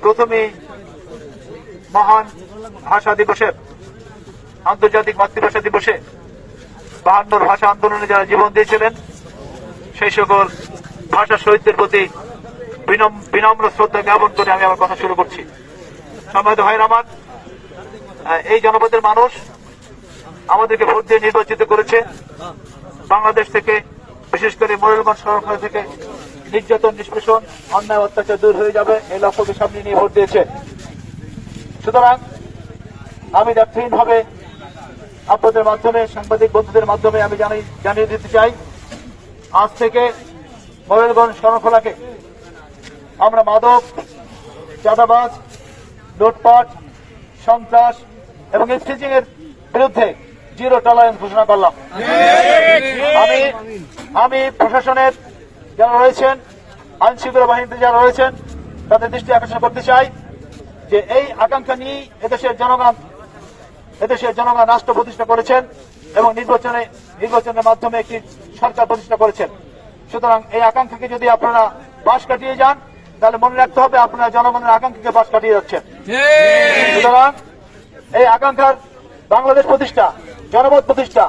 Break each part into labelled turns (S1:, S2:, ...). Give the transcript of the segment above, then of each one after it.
S1: প্রথমে মহান ভাষা দিবসের আন্তর্জাতিক মাতৃভাষা দিবসে 52 ভাষা আন্দোলনে যারা জীবন দিয়েছিলেন সেই সকল ভাষা শহীদদের প্রতি বিনম্র শ্রদ্ধা জ্ঞাপন করে আমি আমার কথা শুরু করছি। সম্মানিত ভাইরা আমার, এই জনপদের মানুষ আমাদেরকে ভোট দিয়ে নির্বাচিত করেছে। বাংলাদেশ থেকে, বিশেষ করে মোরেলগঞ্জ শহর থেকে নির্যাতন, নিষ্পেষণ, অন্যায়, অত্যাচার দূর হয়ে যাবে এই লক্ষ্যকে সামনে নিয়ে ভোট দিয়েছে। সুতরাং আমি দায়িত্বহীনভাবে আপনাদের মাধ্যমে, সাংবাদিক বন্ধুদের মাধ্যমে আমি জানিয়ে দিতে চাই, আজ থেকে মোরেলগঞ্জ শরণখোলাকে আমরা মাদক, চাঁদাবাজ, লুটপাট, সন্ত্রাস এবং ইফটিজিং এর বিরুদ্ধে জিরো টলারেন্স ঘোষণা করলাম। আমি প্রশাসনের যারা রয়েছেন, আইন শৃঙ্খলা বাহিনীতে যারা রয়েছেন তাদের দৃষ্টি আকর্ষণ করতে চাই যে এই আকাঙ্ক্ষা নিয়ে এদেশের জনগণ রাষ্ট্র প্রতিষ্ঠা করেছেন এবং নির্বাচনের মাধ্যমে একটি সরকার প্রতিষ্ঠা করেছেন। সুতরাং এই আকাঙ্ক্ষাকে যদি আপনারা বাস কাটিয়ে যান তাহলে মনে রাখতে হবে আপনারা জনগণের আকাঙ্ক্ষাকে বাস কাটিয়ে যাচ্ছেন। সুতরাং এই আকাঙ্ক্ষার বাংলাদেশ প্রতিষ্ঠা, জনমত প্রতিষ্ঠা,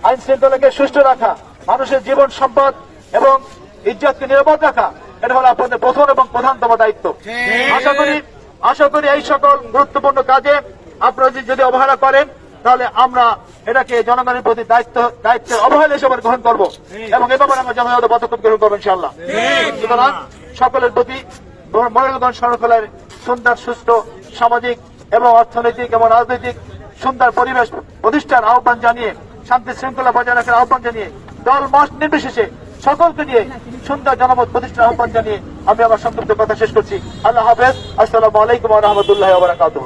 S1: আইন শৃঙ্খলাকে সুষ্ঠু রাখা, মানুষের জীবন সম্পদ এবং ইজ্জতকে নিরাপদ রাখা, এটা হলো আপনাদের প্রথম এবং প্রধানতম দায়িত্ব। আশা করি এই সকল গুরুত্বপূর্ণ কাজে আপনারা যদি অবহেলা করেন তাহলে আমরা এটাকে জনগণের প্রতি দায়িত্বের অবহেলা হিসেবে গ্রহণ করব এবং এ ব্যাপারে আমরা যথাযথ পদক্ষেপ গ্রহণ করবো ইনশাআল্লাহ। সুতরাং সকলের প্রতি মোরেলগঞ্জ শরণখোলার সুন্দর, সুষ্ঠু সামাজিক এবং অর্থনৈতিক এবং রাজনৈতিক সুন্দর পরিবেশ প্রতিষ্ঠার আহ্বান জানিয়ে, শান্তি শৃঙ্খলা বজায় রাখার আহ্বান জানিয়ে, দল মত নির্বিশেষে সকলকে নিয়ে সুন্দর জনমত প্রতিষ্ঠার আহ্বান জানিয়ে আমি আমার সংক্ষিপ্ত কথা শেষ করছি। আল্লাহ হাফেজ। আসসালামু আলাইকুম ওয়া রাহমাতুল্লাহি ওয়া বারাকাতুহু।